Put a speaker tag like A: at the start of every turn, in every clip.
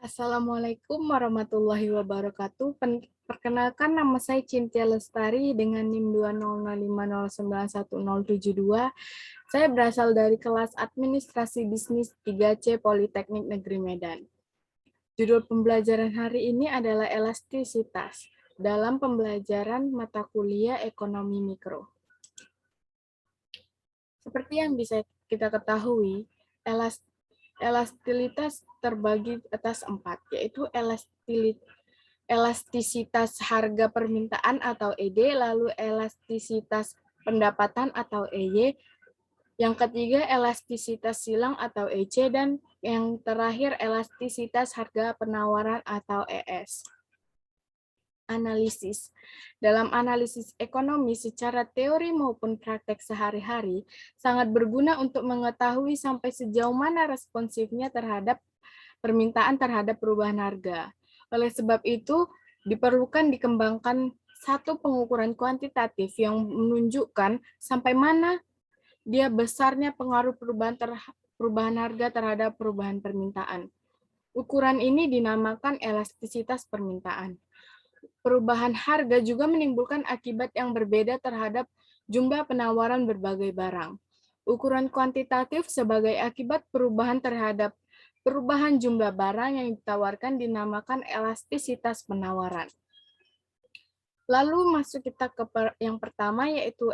A: Assalamualaikum warahmatullahi wabarakatuh. Perkenalkan, nama saya Cynthia Lestari dengan NIM 20050911072. Saya berasal dari kelas Administrasi Bisnis 3C Politeknik Negeri Medan. Judul pembelajaran hari ini adalah elastisitas dalam pembelajaran mata kuliah Ekonomi Mikro. Seperti yang bisa kita ketahui, elastisitas terbagi atas 4, yaitu elastisitas harga permintaan atau ED, lalu elastisitas pendapatan atau EY, yang ketiga elastisitas silang atau EC, dan yang terakhir elastisitas harga penawaran atau ES. Analisis. Dalam analisis ekonomi secara teori maupun praktek sehari-hari sangat berguna untuk mengetahui sampai sejauh mana responsifnya terhadap permintaan terhadap perubahan harga. Oleh sebab itu, diperlukan dikembangkan satu pengukuran kuantitatif yang menunjukkan sampai mana dia besarnya pengaruh perubahan harga terhadap perubahan permintaan. Ukuran ini dinamakan elastisitas permintaan. Perubahan harga juga menimbulkan akibat yang berbeda terhadap jumlah penawaran berbagai barang. Ukuran kuantitatif sebagai akibat perubahan terhadap perubahan jumlah barang yang ditawarkan dinamakan elastisitas penawaran. Lalu masuk kita ke yang pertama, yaitu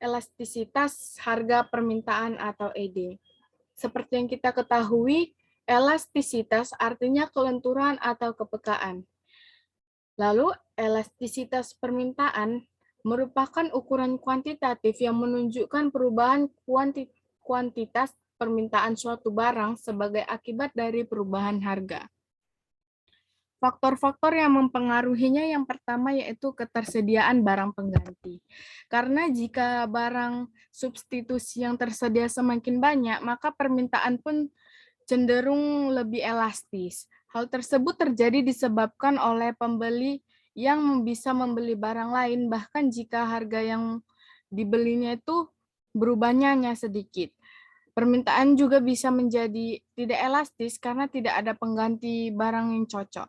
A: elastisitas harga permintaan atau ED. Seperti yang kita ketahui, elastisitas artinya kelenturan atau kepekaan. Lalu, elastisitas permintaan merupakan ukuran kuantitatif yang menunjukkan perubahan kuantitas permintaan suatu barang sebagai akibat dari perubahan harga. Faktor-faktor yang mempengaruhinya yang pertama yaitu ketersediaan barang pengganti. Karena jika barang substitusi yang tersedia semakin banyak, maka permintaan pun cenderung lebih elastis. Hal tersebut terjadi disebabkan oleh pembeli yang bisa membeli barang lain, bahkan jika harga yang dibelinya itu berubahnya hanya sedikit. Permintaan juga bisa menjadi tidak elastis karena tidak ada pengganti barang yang cocok.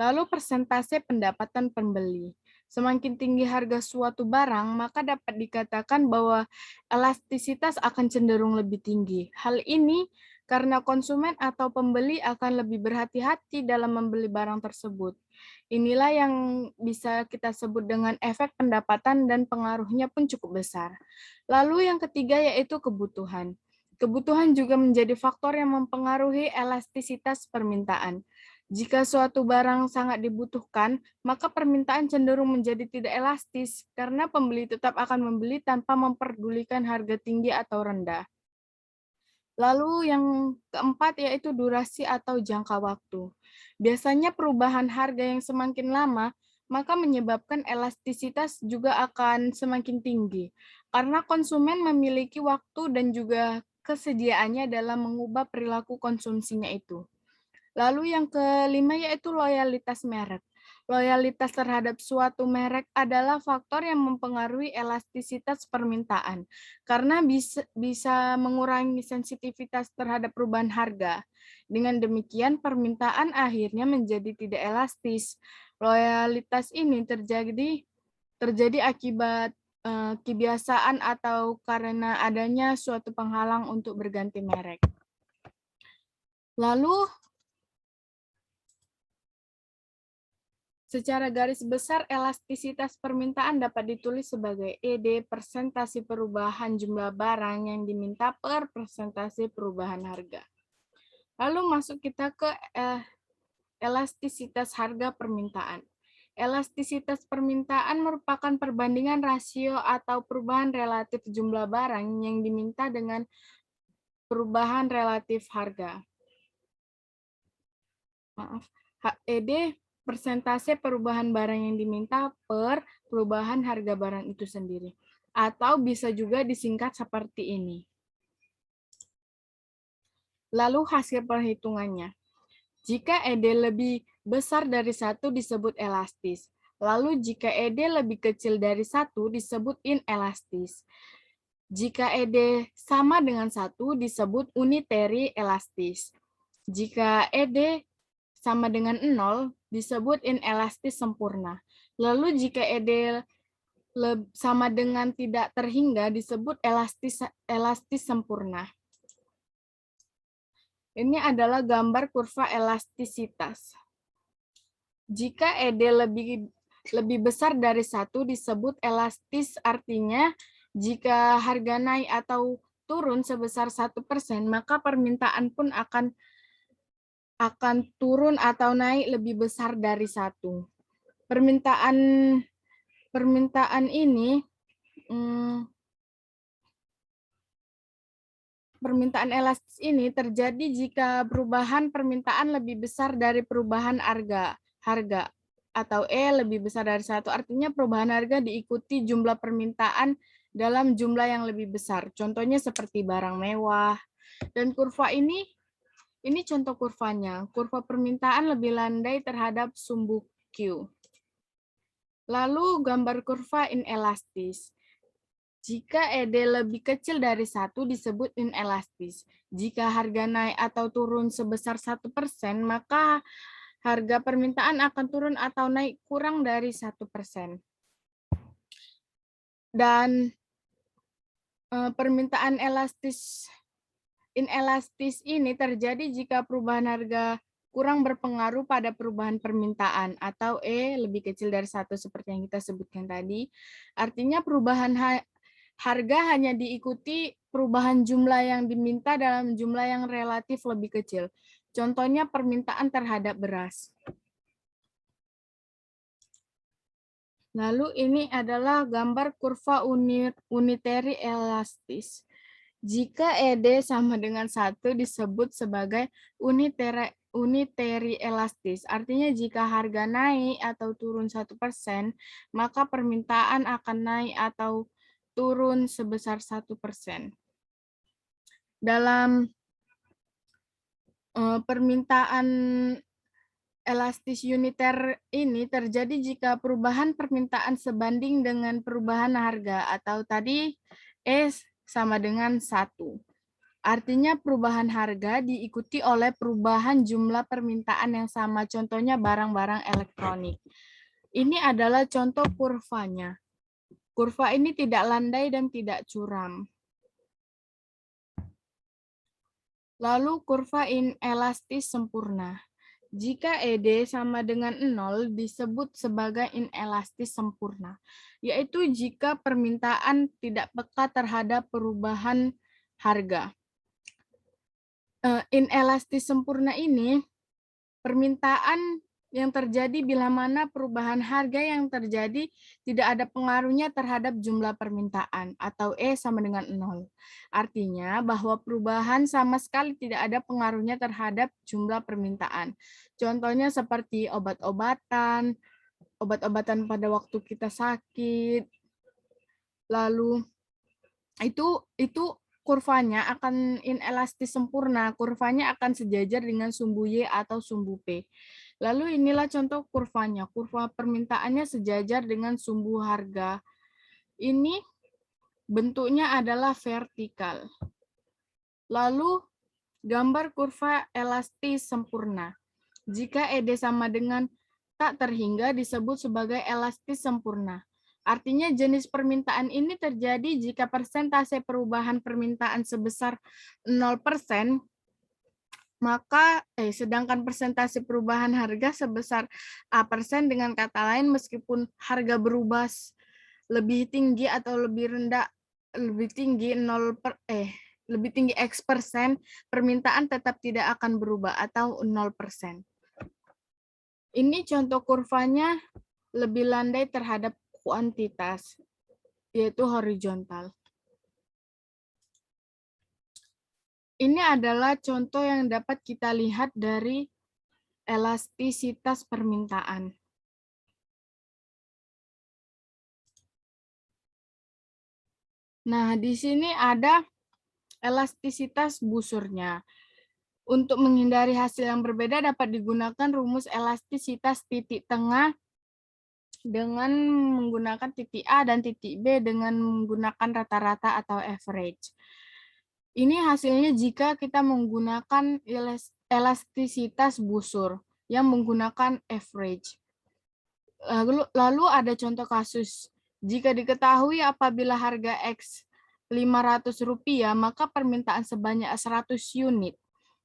A: Lalu persentase pendapatan pembeli. Semakin tinggi harga suatu barang, maka dapat dikatakan bahwa elastisitas akan cenderung lebih tinggi. Hal ini karena konsumen atau pembeli akan lebih berhati-hati dalam membeli barang tersebut. Inilah yang bisa kita sebut dengan efek pendapatan dan pengaruhnya pun cukup besar. Lalu yang ketiga yaitu kebutuhan. Kebutuhan juga menjadi faktor yang mempengaruhi elastisitas permintaan. Jika suatu barang sangat dibutuhkan, maka permintaan cenderung menjadi tidak elastis karena pembeli tetap akan membeli tanpa memperdulikan harga tinggi atau rendah. Lalu yang keempat yaitu durasi atau jangka waktu. Biasanya perubahan harga yang semakin lama, maka menyebabkan elastisitas juga akan semakin tinggi, karena konsumen memiliki waktu dan juga kesediaannya dalam mengubah perilaku konsumsinya itu. Lalu yang kelima yaitu loyalitas merek. Loyalitas terhadap suatu merek adalah faktor yang mempengaruhi elastisitas permintaan, karena bisa mengurangi sensitivitas terhadap perubahan harga. Dengan demikian, permintaan akhirnya menjadi tidak elastis. Loyalitas ini terjadi akibat kebiasaan atau karena adanya suatu penghalang untuk berganti merek. Lalu, secara garis besar, elastisitas permintaan dapat ditulis sebagai ED, persentase perubahan jumlah barang yang diminta per persentase perubahan harga. Lalu masuk kita ke elastisitas harga permintaan. Elastisitas permintaan merupakan perbandingan rasio atau perubahan relatif jumlah barang yang diminta dengan perubahan relatif harga. ED persentase perubahan barang yang diminta per perubahan harga barang itu sendiri. Atau bisa juga disingkat seperti ini. Lalu hasil perhitungannya. Jika ED lebih besar dari 1 disebut elastis. Lalu jika ED lebih kecil dari 1 disebut inelastis. Jika ED sama dengan 1 disebut unitary elastis. Jika ED sama dengan 0, disebut inelastis sempurna. Lalu jika ED sama dengan tidak terhingga, disebut elastis sempurna. Ini adalah gambar kurva elastisitas. Jika ED lebih besar dari 1 disebut elastis, artinya jika harga naik atau turun sebesar 1%, maka permintaan pun akan turun atau naik lebih besar dari 1. Permintaan ini permintaan elastis ini terjadi jika perubahan permintaan lebih besar dari perubahan harga atau E lebih besar dari 1. Artinya perubahan harga diikuti jumlah permintaan dalam jumlah yang lebih besar. Contohnya seperti barang mewah. Dan kurva ini contoh kurvanya. Kurva permintaan lebih landai terhadap sumbu Q. Lalu gambar kurva inelastis. Jika ED lebih kecil dari 1 disebut inelastis. Jika harga naik atau turun sebesar 1%, maka harga permintaan akan turun atau naik kurang dari 1%. Dan permintaan inelastis ini terjadi jika perubahan harga kurang berpengaruh pada perubahan permintaan atau E lebih kecil dari 1 seperti yang kita sebutkan tadi. Artinya perubahan harga hanya diikuti perubahan jumlah yang diminta dalam jumlah yang relatif lebih kecil. Contohnya permintaan terhadap beras. Lalu ini adalah gambar kurva unitary elastis. Jika ED sama dengan 1 disebut sebagai unitary elastis. Artinya jika harga naik atau turun 1%, maka permintaan akan naik atau turun sebesar 1%. Dalam permintaan elastis uniter ini terjadi jika perubahan permintaan sebanding dengan perubahan harga atau tadi E sama dengan 1. Artinya perubahan harga diikuti oleh perubahan jumlah permintaan yang sama, contohnya barang-barang elektronik. Ini adalah contoh kurvanya. Kurva ini tidak landai dan tidak curam. Lalu kurva inelastis sempurna. Jika ED sama dengan 0 disebut sebagai inelastis sempurna, yaitu jika permintaan tidak peka terhadap perubahan harga. Inelastis sempurna ini permintaan yang terjadi bila mana perubahan harga yang terjadi tidak ada pengaruhnya terhadap jumlah permintaan atau E sama dengan 0. Artinya bahwa perubahan sama sekali tidak ada pengaruhnya terhadap jumlah permintaan. Contohnya seperti obat-obatan pada waktu kita sakit. Lalu itu kurvanya akan inelastis sempurna, kurvanya akan sejajar dengan sumbu Y atau sumbu P. Lalu inilah contoh kurvanya, kurva permintaannya sejajar dengan sumbu harga. Ini bentuknya adalah vertikal. Lalu gambar kurva elastis sempurna. Jika ED sama dengan tak terhingga disebut sebagai elastis sempurna. Artinya jenis permintaan ini terjadi jika persentase perubahan permintaan sebesar 0%, maka sedangkan persentase perubahan harga sebesar A%, dengan kata lain meskipun harga berubah lebih tinggi atau lebih rendah, lebih tinggi lebih tinggi X%, permintaan tetap tidak akan berubah atau 0%. Ini contoh kurvanya lebih landai terhadap kuantitas, yaitu horizontal. Ini adalah contoh yang dapat kita lihat dari elastisitas permintaan. Nah, di sini ada elastisitas busurnya. Untuk menghindari hasil yang berbeda dapat digunakan rumus elastisitas titik tengah dengan menggunakan titik A dan titik B dengan menggunakan rata-rata atau average. Ini hasilnya jika kita menggunakan elastisitas busur yang menggunakan average. Lalu ada contoh kasus. Jika diketahui apabila harga X Rp500, maka permintaan sebanyak 100 unit.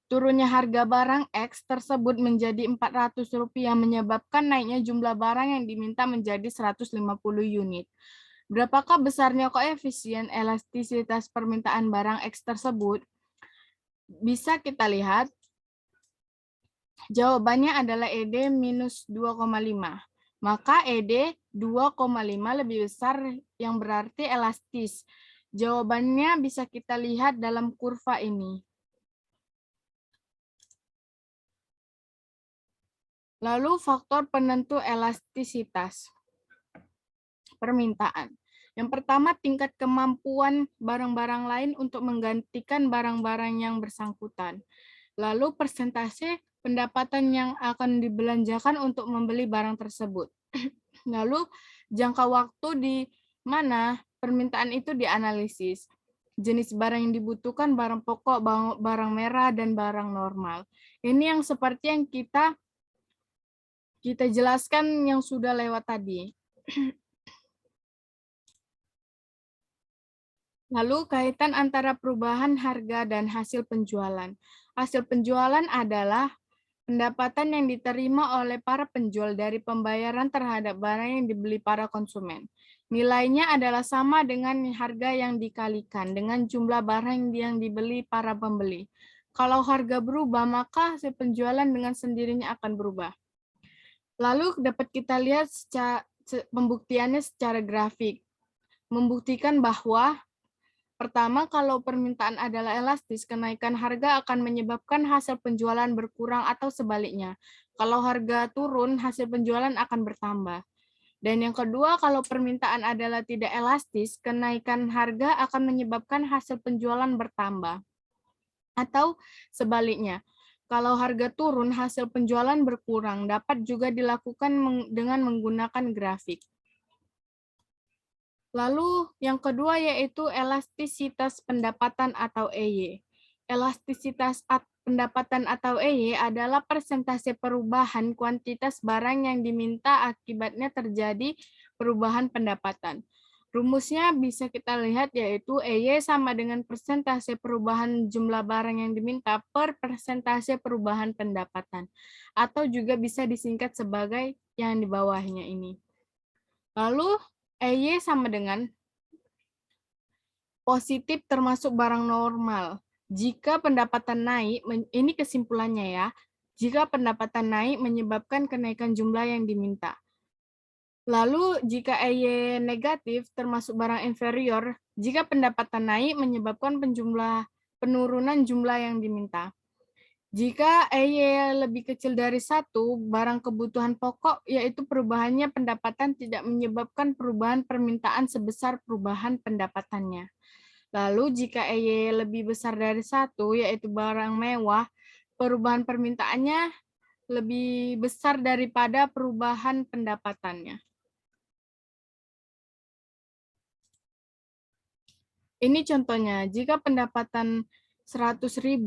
A: Turunnya harga barang X tersebut menjadi Rp400 menyebabkan naiknya jumlah barang yang diminta menjadi 150 unit. Berapakah besarnya koefisien elastisitas permintaan barang X tersebut? Bisa kita lihat, jawabannya adalah ED minus 2,5. Maka ED 2,5 lebih besar yang berarti elastis. Jawabannya bisa kita lihat dalam kurva ini. Lalu faktor penentu elastisitas permintaan. Yang pertama, tingkat kemampuan barang-barang lain untuk menggantikan barang-barang yang bersangkutan. Lalu persentase pendapatan yang akan dibelanjakan untuk membeli barang tersebut. Lalu jangka waktu di mana permintaan itu dianalisis. Jenis barang yang dibutuhkan, barang pokok, barang merah, dan barang normal. Ini yang seperti yang kita jelaskan yang sudah lewat tadi. Lalu kaitan antara perubahan harga dan hasil penjualan. Hasil penjualan adalah pendapatan yang diterima oleh para penjual dari pembayaran terhadap barang yang dibeli para konsumen. Nilainya adalah sama dengan harga yang dikalikan dengan jumlah barang yang dibeli para pembeli. Kalau harga berubah, maka hasil penjualan dengan sendirinya akan berubah. Lalu dapat kita lihat pembuktiannya secara grafik. Membuktikan bahwa pertama, kalau permintaan adalah elastis, kenaikan harga akan menyebabkan hasil penjualan berkurang atau sebaliknya. Kalau harga turun, hasil penjualan akan bertambah. Dan yang kedua, kalau permintaan adalah tidak elastis, kenaikan harga akan menyebabkan hasil penjualan bertambah. Atau sebaliknya, kalau harga turun, hasil penjualan berkurang. Dapat juga dilakukan dengan menggunakan grafik. Lalu yang kedua yaitu elastisitas pendapatan atau EY. Elastisitas pendapatan atau EY adalah persentase perubahan kuantitas barang yang diminta akibatnya terjadi perubahan pendapatan. Rumusnya bisa kita lihat yaitu EY sama dengan persentase perubahan jumlah barang yang diminta per persentase perubahan pendapatan. Atau juga bisa disingkat sebagai yang di bawahnya ini. Lalu EY sama dengan positif termasuk barang normal. Jika pendapatan naik, ini kesimpulannya ya, jika pendapatan naik menyebabkan kenaikan jumlah yang diminta. Lalu jika EY negatif termasuk barang inferior, jika pendapatan naik menyebabkan penurunan jumlah yang diminta. Jika EY lebih kecil dari 1, barang kebutuhan pokok, yaitu perubahannya pendapatan tidak menyebabkan perubahan permintaan sebesar perubahan pendapatannya. Lalu jika EY lebih besar dari 1, yaitu barang mewah, perubahan permintaannya lebih besar daripada perubahan pendapatannya. Ini contohnya, jika pendapatan Rp100.000,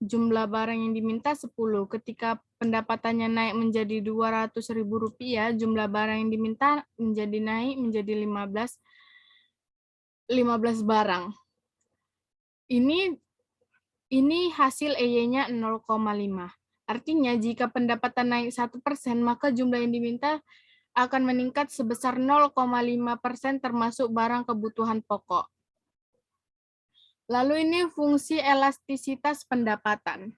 A: jumlah barang yang diminta 10. Ketika pendapatannya naik menjadi Rp200.000, jumlah barang yang diminta naik menjadi 15 barang. Ini hasil EY-nya 0,5. Artinya jika pendapatan naik 1%, maka jumlah yang diminta akan meningkat sebesar 0,5% termasuk barang kebutuhan pokok. Lalu ini fungsi elastisitas pendapatan.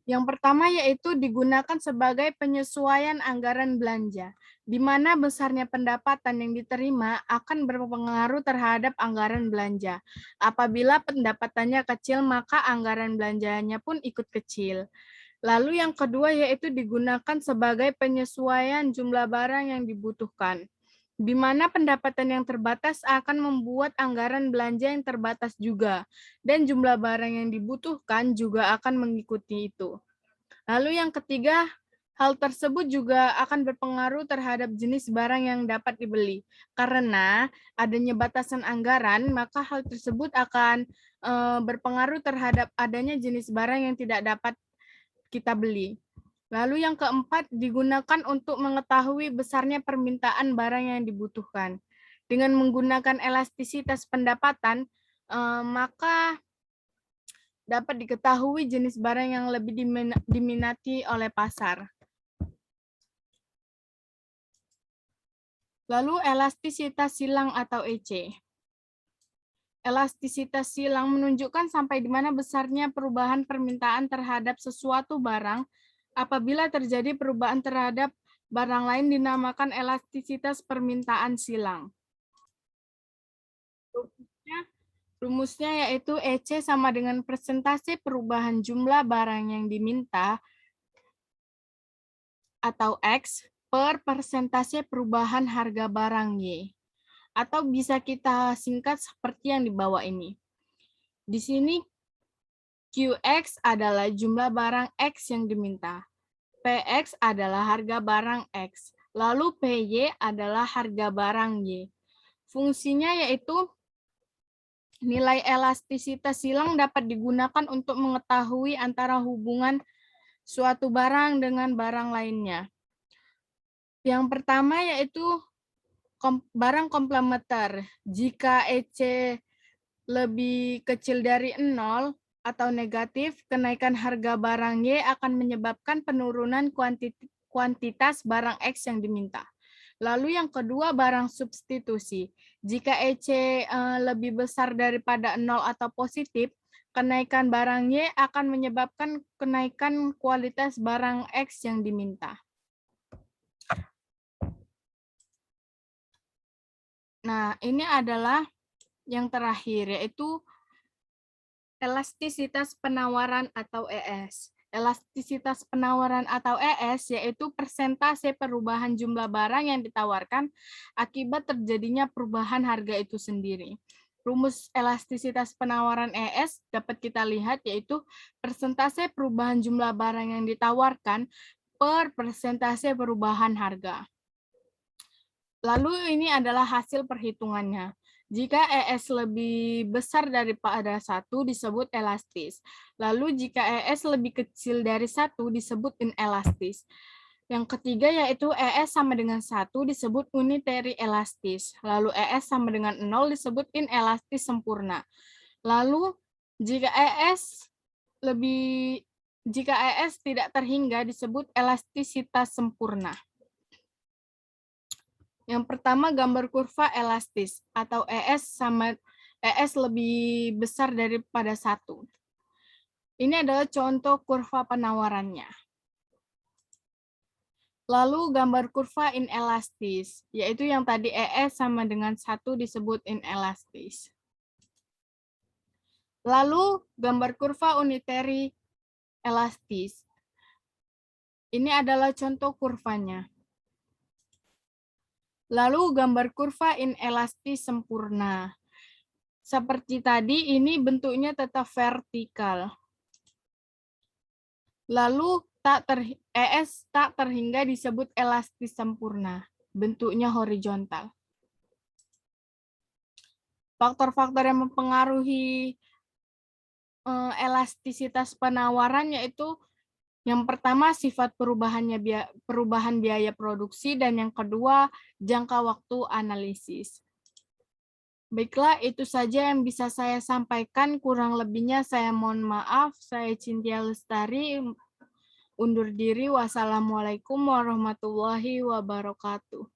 A: Yang pertama yaitu digunakan sebagai penyesuaian anggaran belanja, di mana besarnya pendapatan yang diterima akan berpengaruh terhadap anggaran belanja. Apabila pendapatannya kecil, maka anggaran belanjanya pun ikut kecil. Lalu yang kedua yaitu digunakan sebagai penyesuaian jumlah barang yang dibutuhkan, di mana pendapatan yang terbatas akan membuat anggaran belanja yang terbatas juga, dan jumlah barang yang dibutuhkan juga akan mengikuti itu. Lalu yang ketiga, Hal tersebut juga akan berpengaruh terhadap jenis barang yang dapat dibeli. Karena adanya batasan anggaran, maka hal tersebut akan berpengaruh terhadap adanya jenis barang yang tidak dapat kita beli. Lalu yang keempat, digunakan untuk mengetahui besarnya permintaan barang yang dibutuhkan. Dengan menggunakan elastisitas pendapatan, maka dapat diketahui jenis barang yang lebih diminati oleh pasar. Lalu elastisitas silang atau EC. Elastisitas silang menunjukkan sampai di mana besarnya perubahan permintaan terhadap sesuatu barang. Apabila terjadi perubahan terhadap barang lain dinamakan elastisitas permintaan silang. Rumusnya yaitu EC sama dengan persentase perubahan jumlah barang yang diminta atau X per persentase perubahan harga barang Y. Atau bisa kita singkat seperti yang di bawah ini. Di sini QX adalah jumlah barang X yang diminta. PX adalah harga barang X. Lalu PY adalah harga barang Y. Fungsinya yaitu nilai elastisitas silang dapat digunakan untuk mengetahui antara hubungan suatu barang dengan barang lainnya. Yang pertama yaitu barang komplementer. Jika EC lebih kecil dari 0 atau negatif, kenaikan harga barang Y akan menyebabkan penurunan kuantitas barang X yang diminta. Lalu yang kedua, barang substitusi. Jika EC lebih besar daripada 0 atau positif, kenaikan barang Y akan menyebabkan kenaikan kualitas barang X yang diminta. Nah, ini adalah yang terakhir, yaitu elastisitas penawaran atau ES. Elastisitas penawaran atau ES yaitu persentase perubahan jumlah barang yang ditawarkan akibat terjadinya perubahan harga itu sendiri. Rumus elastisitas penawaran ES dapat kita lihat yaitu persentase perubahan jumlah barang yang ditawarkan per persentase perubahan harga. Lalu ini adalah hasil perhitungannya. Jika ES lebih besar daripada 1 disebut elastis. Lalu jika ES lebih kecil dari 1 disebut inelastis. Yang ketiga yaitu ES sama dengan 1 disebut unitary elastis. Lalu ES sama dengan 0 disebut inelastis sempurna. Lalu jika ES tidak terhingga disebut elastisitas sempurna. Yang pertama gambar kurva elastis atau ES lebih besar daripada 1. Ini adalah contoh kurva penawarannya. Lalu gambar kurva inelastis, yaitu yang tadi ES sama dengan 1 disebut inelastis. Lalu gambar kurva unitary elastis. Ini adalah contoh kurvanya. Lalu gambar kurva inelastis sempurna. Seperti tadi, ini bentuknya tetap vertikal. Lalu ES tak terhingga disebut elastis sempurna. Bentuknya horizontal. Faktor-faktor yang mempengaruhi elastisitas penawaran yaitu yang pertama, sifat perubahan biaya produksi, dan yang kedua, jangka waktu analisis. Baiklah, itu saja yang bisa saya sampaikan. Kurang lebihnya saya mohon maaf. Saya Cynthia Lestari, undur diri. Wassalamualaikum warahmatullahi wabarakatuh.